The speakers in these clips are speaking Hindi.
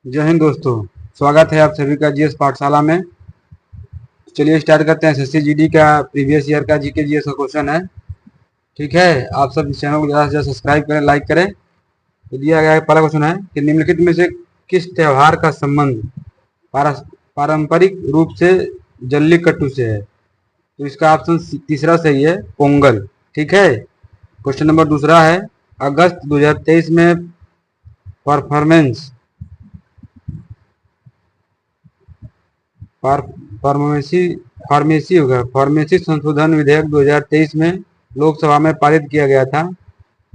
जय हिंद दोस्तों। स्वागत है आप सभी का जीएस पाठशाला में। चलिए स्टार्ट करते हैं। एसएससी जीडी का प्रीवियस ईयर का जीके जीएस का क्वेश्चन है। ठीक है, आप सब इस चैनल को ज़्यादा से ज़्यादा सब्सक्राइब करें, लाइक करें। तो दिया गया पहला क्वेश्चन है कि निम्नलिखित में से किस त्योहार का संबंध पारंपरिक रूप से जल्लीकट्टू से है? तो इसका ऑप्शन तीसरा सही है, पोंगल। ठीक है। क्वेश्चन नंबर दूसरा है, अगस्त 2023 में परफॉर्मेंस फार्मेसी फार्मेसी होगा फार्मेसी संशोधन विधेयक 2023 में लोकसभा में पारित किया गया था।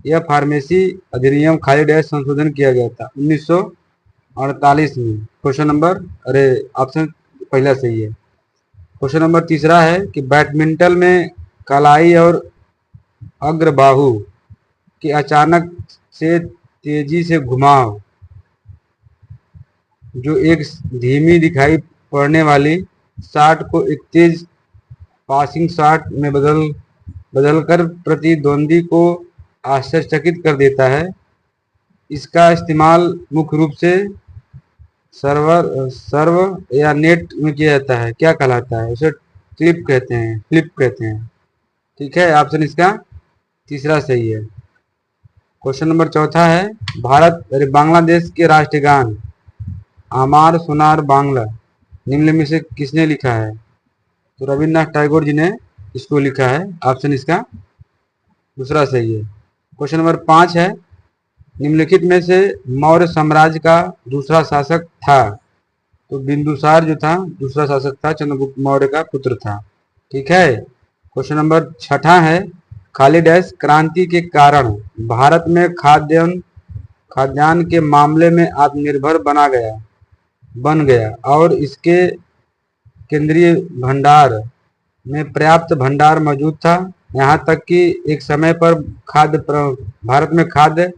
यह फार्मेसी अधिनियम खाली डैश संशोधन किया गया था 1948 में। क्वेश्चन नंबर ऑप्शन पहला सही है। क्वेश्चन नंबर तीसरा है कि बैडमिंटन में कलाई और अग्रबाहु की अचानक से तेजी से घुमाव, जो एक धीमी दिखाई पड़ने वाली शॉट को एक तेज पासिंग शॉट में बदलकर प्रतिद्वंदी को आश्चर्यचकित कर देता है। इसका इस्तेमाल मुख्य रूप से सर्व या नेट में किया जाता है। क्या कहलाता है? उसे फ्लिप कहते हैं। ठीक है, ऑप्शन इसका तीसरा सही है। क्वेश्चन नंबर चौथा है, बांग्लादेश के राष्ट्रगान आमार सोनार बांग्ला निम्न में से किसने लिखा है? तो रविन्द्रनाथ टैगोर जी ने इसको लिखा है। ऑप्शन इसका दूसरा सही है। क्वेश्चन नंबर 5 है, निम्नलिखित में से मौर्य साम्राज्य का दूसरा शासक था? तो बिंदुसार जो था दूसरा शासक था, चंद्रगुप्त मौर्य का पुत्र था। ठीक है। क्वेश्चन नंबर छठा है, खाली डैश क्रांति के कारण भारत में खाद्यान्न के मामले में आत्मनिर्भर बन गया और इसके केंद्रीय भंडार में पर्याप्त भंडार मौजूद था। यहाँ तक कि एक समय पर भारत में खाद्य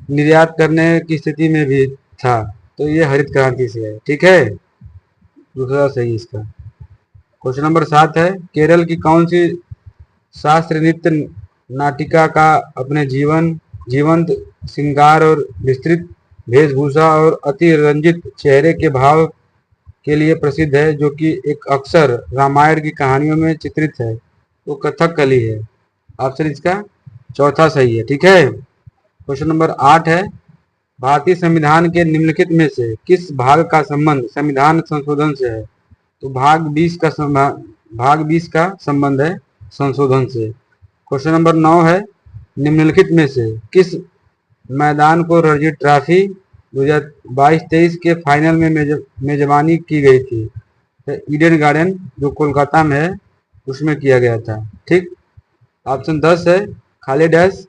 निर्यात करने की स्थिति में भी था। तो ये हरित क्रांति से है। ठीक है, दूसरा सही इसका। क्वेश्चन नंबर 7 है, केरल की कौन सी शास्त्रीय नृत्य नाटिका का अपने जीवंत श्रृंगार और विस्तृत वेशभूषा और अति रंजित चेहरे के भाव के लिए प्रसिद्ध है, जो कि एक अक्सर रामायण की कहानियों में चित्रित है? तो कथकली है। ऑप्शन इसका चौथा सही है। ठीक है। क्वेश्चन नंबर 8 है, भारतीय संविधान के निम्नलिखित में से किस भाग का संबंध संविधान संशोधन से है? तो भाग 20 का संबंध है संशोधन से। क्वेश्चन नंबर 9 है, निम्नलिखित में से किस मैदान को रणजी ट्रॉफी 2022-23 के फाइनल में मेजबानी की गई थी? तो ईडन गार्डन जो कोलकाता में है उसमें किया गया था। ठीक। ऑप्शन 10 है, खाली डैश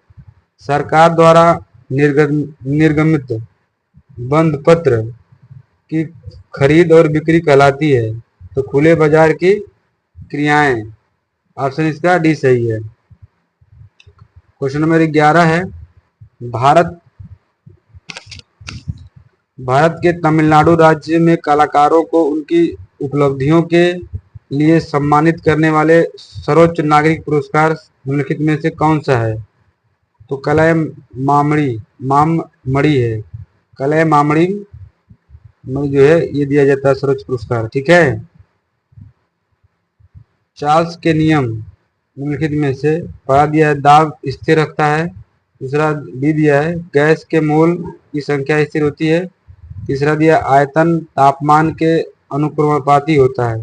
सरकार द्वारा निर्गमित बंद पत्र की खरीद और बिक्री कहलाती है? तो खुले बाजार की क्रियाएं। ऑप्शन इसका डी सही है। क्वेश्चन नंबर 11 है, भारत के तमिलनाडु राज्य में कलाकारों को उनकी उपलब्धियों के लिए सम्मानित करने वाले सर्वोच्च नागरिक पुरस्कार निम्नलिखित में से कौन सा है? तो कलय मामड़ी है। कलय मामड़ी जो है ये दिया जाता है सर्वोच्च पुरस्कार। ठीक है। चार्ल्स के नियम निम्नलिखित में से पहला दिया है, दाब स्थिर रखता है। दूसरा बी दिया है, गैस के मोल की संख्या स्थिर होती है। तीसरा दिया, आयतन तापमान के अनुक्रमानुपाती होता है।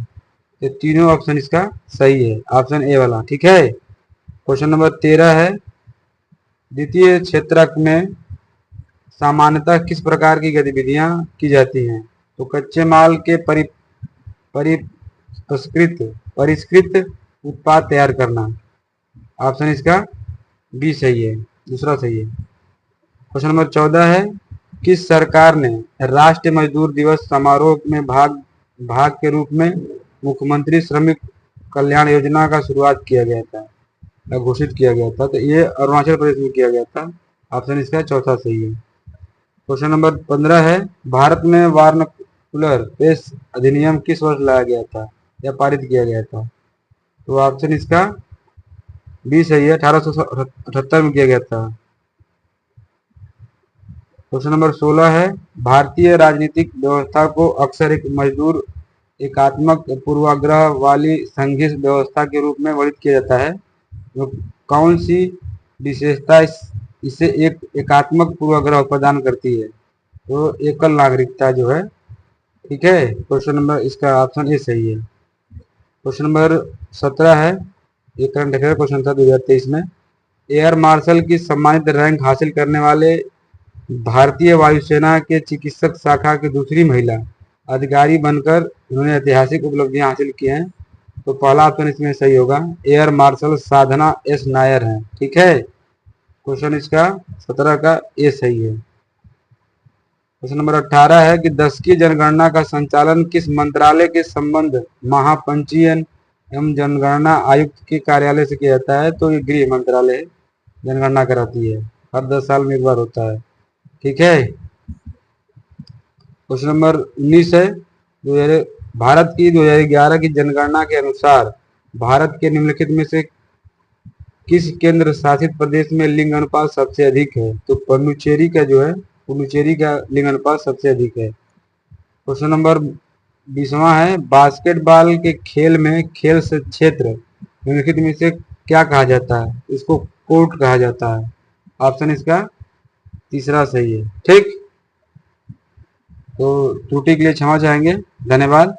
ये तीनों ऑप्शन इसका सही है, ऑप्शन ए वाला। ठीक है। क्वेश्चन नंबर 13 है, द्वितीय क्षेत्रक में सामान्यतः किस प्रकार की गतिविधियां की जाती हैं? तो कच्चे माल के परिष्कृत उत्पाद तैयार करना। ऑप्शन इसका बी सही है, दूसरा सही है। क्वेश्चन नंबर 14 है, किस सरकार ने राष्ट्रीय मजदूर दिवस समारोह में भाग के रूप में मुख्यमंत्री श्रमिक कल्याण योजना का शुरुआत किया गया था या घोषित किया गया था? तो ये अरुणाचल प्रदेश में किया गया था। ऑप्शन इसका चौथा सही है। क्वेश्चन नंबर 15 है, भारत में वार्नाकुलर प्रेस अधिनियम किस वर्ष लाया गया था या पारित किया गया था? तो ऑप्शन इसका बी सही है, 1878 में किया गया था। क्वेश्चन नंबर 16 है, भारतीय राजनीतिक व्यवस्था को अक्सर एक मजदूर एकात्मक पूर्वाग्रह वाली संघीय व्यवस्था के रूप में वर्णित किया जाता है। तो कौन सी विशेषता इसे एक एकात्मक पूर्वाग्रह प्रदान करती है? तो एकल नागरिकता जो है। ठीक है, क्वेश्चन नंबर इसका ऑप्शन ए सही है। क्वेश्चन नंबर 17 है, ये करंट अफेयर क्वेश्चन था 2023 में। एयर मार्शल की सम्मानित रैंक हासिल करने वाले भारतीय वायुसेना के चिकित्सक शाखा की दूसरी महिला अधिकारी बनकर उन्होंने ऐतिहासिक उपलब्धियां हासिल की हैं। तो पहला ऑप्शन इसमें सही होगा, एयर मार्शल साधना एस नायर हैं। ठीक है, क्वेश्चन इसका 17 का ए सही है। क्वेश्चन नंबर 18 है कि 10वीं जनगणना का संचालन किस मंत्रालय के संबंध महापंजीयन एवं जनगणना आयुक्त के कार्यालय से किया जाता है? तो ये गृह मंत्रालय जनगणना कराती है, हर 10 साल में एक बार होता है। ठीक है, क्वेश्चन नंबर 19 है, भारत की 2011 की जनगणना के अनुसार भारत के निम्नलिखित में से किस केंद्र शासित प्रदेश में लिंग अनुपात सबसे अधिक है? तो पुडुचेरी का जो है, पुडुचेरी का लिंग अनुपात सबसे अधिक है। क्वेश्चन नंबर 20वां है, बास्केटबॉल के खेल में खेल से क्षेत्र निम्नलिखित में से क्या कहा जाता है? इसको कोर्ट कहा जाता है। ऑप्शन इसका तीसरा सही है। ठीक, तो त्रुटि के लिए क्षमा चाहेंगे। धन्यवाद।